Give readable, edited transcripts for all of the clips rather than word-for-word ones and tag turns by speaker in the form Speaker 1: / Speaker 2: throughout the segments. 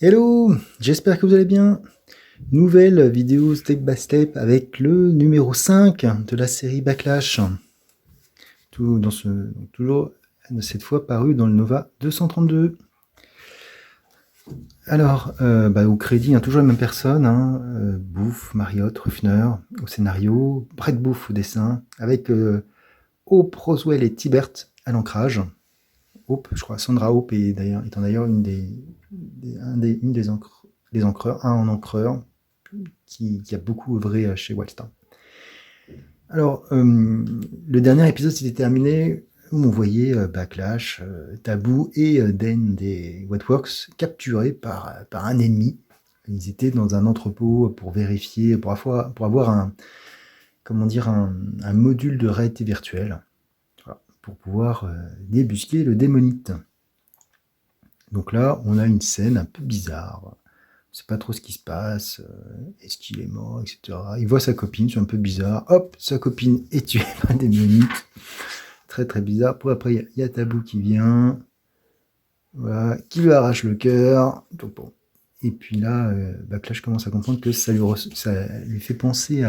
Speaker 1: Hello, j'espère que vous allez bien. Nouvelle vidéo step by step avec le numéro 5 de la série Backlash. Toujours cette fois paru dans le Nova 232. Alors, au crédit, toujours la même personne, Boof, Marriott, Ruffner au scénario, Brett Boof au dessin, avec Hope, Roswell et Tibert à l'ancrage. Hope, je crois, Sandra Hope étant d'ailleurs une des encreurs, un en encreur, qui a beaucoup œuvré chez Wildstorm. Alors, le dernier épisode s'était terminé où on voyait Backlash, Taboo et Den des Wetworks capturés par un ennemi. Ils étaient dans un entrepôt pour vérifier, pour avoir un module de réalité virtuelle, voilà, pour pouvoir débusquer le démonite. Donc là, on a une scène un peu bizarre. On ne sait pas trop ce qui se passe, est-ce qu'il est mort, etc. Il voit sa copine, c'est un peu bizarre. Hop, sa copine est tuée par des démonite. Très très bizarre. Pour après, il y a Tabou qui vient, voilà, qui lui arrache le cœur. Bon. Et puis là, Backlash commence à comprendre que ça lui fait penser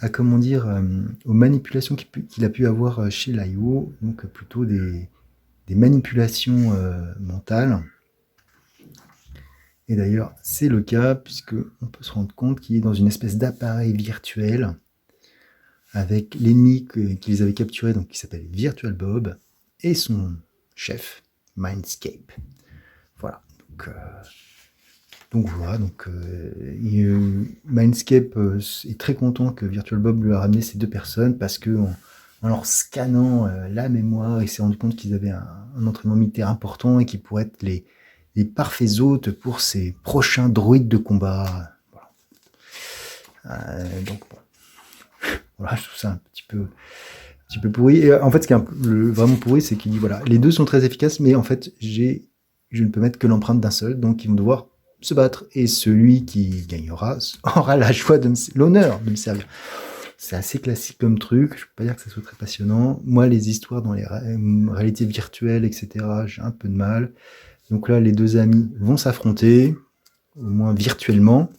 Speaker 1: aux manipulations qu'il a pu avoir chez Laio, donc plutôt des manipulations mentales. Et d'ailleurs, c'est le cas, puisqu'on peut se rendre compte qu'il est dans une espèce d'appareil virtuel avec l'ennemi qui les avait capturés, donc qui s'appelle Virtual Bob, et son chef, Mindscape. Voilà. Donc voilà. Mindscape est très content que Virtual Bob lui a ramené ces deux personnes, parce que en leur scannant la mémoire, il s'est rendu compte qu'ils avaient un entraînement militaire important et qu'ils pourraient être les parfaits hôtes pour ses prochains droïdes de combat. Voilà. Donc bon, voilà, je trouve ça un petit peu pourri. Et en fait, ce qui est vraiment pourri, c'est qu'il dit voilà, les deux sont très efficaces, mais en fait, je ne peux mettre que l'empreinte d'un seul, donc ils vont devoir se battre. Et celui qui gagnera aura l'honneur de me servir. C'est assez classique comme truc, je peux pas dire que ça soit très passionnant. Moi, les histoires dans les réalités virtuelles, etc., j'ai un peu de mal. Donc là, les deux amis vont s'affronter, au moins virtuellement.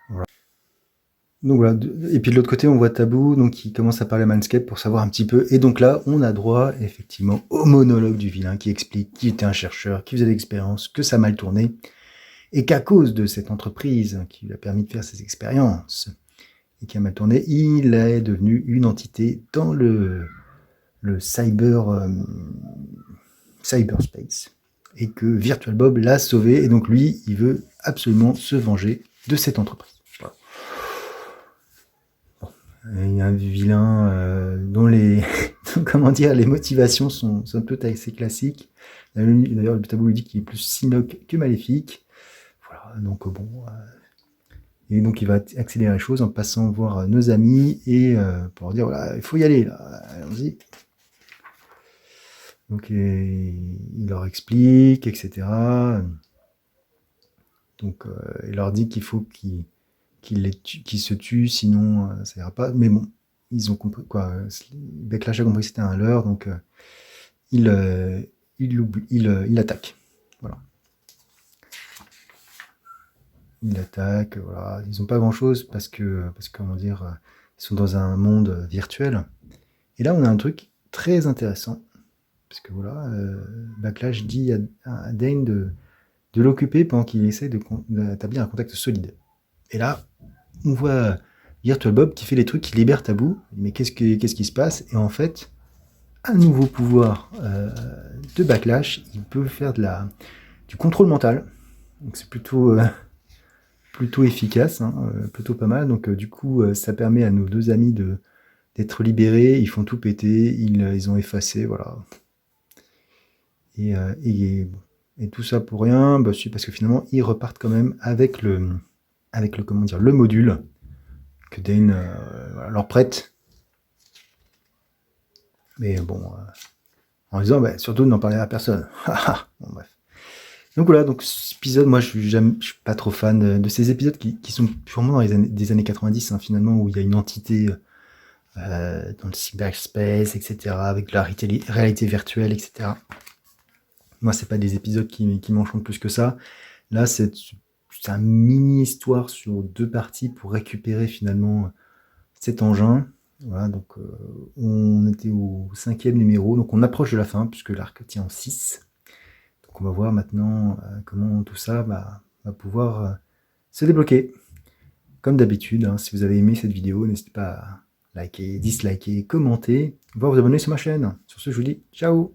Speaker 1: Voilà. Donc voilà. Et puis de l'autre côté, on voit Tabou, donc qui commence à parler à Manscape pour savoir un petit peu. Et donc là, on a droit effectivement au monologue du vilain qui explique qu'il était un chercheur, qui faisait l'expérience, que ça a mal tourné, et qu'à cause de cette entreprise qui lui a permis de faire ses expériences et qui a mal tourné, il est devenu une entité dans le cyberspace, et que Virtual Bob l'a sauvé, et donc lui, il veut absolument se venger de cette entreprise. Voilà. Bon. Il y a un vilain dont les les motivations sont un peu assez classiques. D'ailleurs, le tabou lui dit qu'il est plus cynoque que maléfique. Voilà, donc bon. Et donc il va accélérer les choses en passant voir nos amis et pour leur dire voilà, il faut y aller, là, allons-y. Donc il leur explique, etc. Donc il leur dit qu'il faut qu'ils se tuent, sinon ça ira pas. Mais bon, ils ont compris quoi. Backlash a compris que c'était un leurre, donc il attaque. Voilà. Il attaque, voilà. Ils n'ont pas grand-chose parce que comment dire, ils sont dans un monde virtuel. Et là, on a un truc très intéressant. Parce que voilà, Backlash dit à Dane de l'occuper pendant qu'il essaie d'établir un contact solide. Et là, on voit Virtual Bob qui fait les trucs qui libèrent Tabou. Mais qu'est-ce qui se passe? Et en fait, un nouveau pouvoir de Backlash, il peut faire du contrôle mental. Donc c'est plutôt efficace, plutôt pas mal. Donc du coup, ça permet à nos deux amis d'être libérés. Ils font tout péter, ils ont effacé, voilà. Et tout ça pour rien, c'est parce que finalement ils repartent quand même avec le module que Dane leur prête. Mais bon, en disant surtout n'en parler à personne. Bon, bref. Donc voilà, donc cet épisode, moi je suis pas trop fan de ces épisodes qui sont purement dans des années 90, finalement, où il y a une entité dans le cyberspace, etc., avec la réalité virtuelle, etc. Moi, c'est pas des épisodes qui m'enchantent plus que ça. Là, c'est un mini histoire sur 2 parties pour récupérer finalement cet engin. Voilà, donc on était au 5e numéro, donc on approche de la fin puisque l'arc tient en 6. Donc on va voir maintenant comment tout ça va pouvoir se débloquer. Comme d'habitude, hein, si vous avez aimé cette vidéo, n'hésitez pas à liker, disliker, commenter, voire vous abonner sur ma chaîne. Sur ce, je vous dis ciao!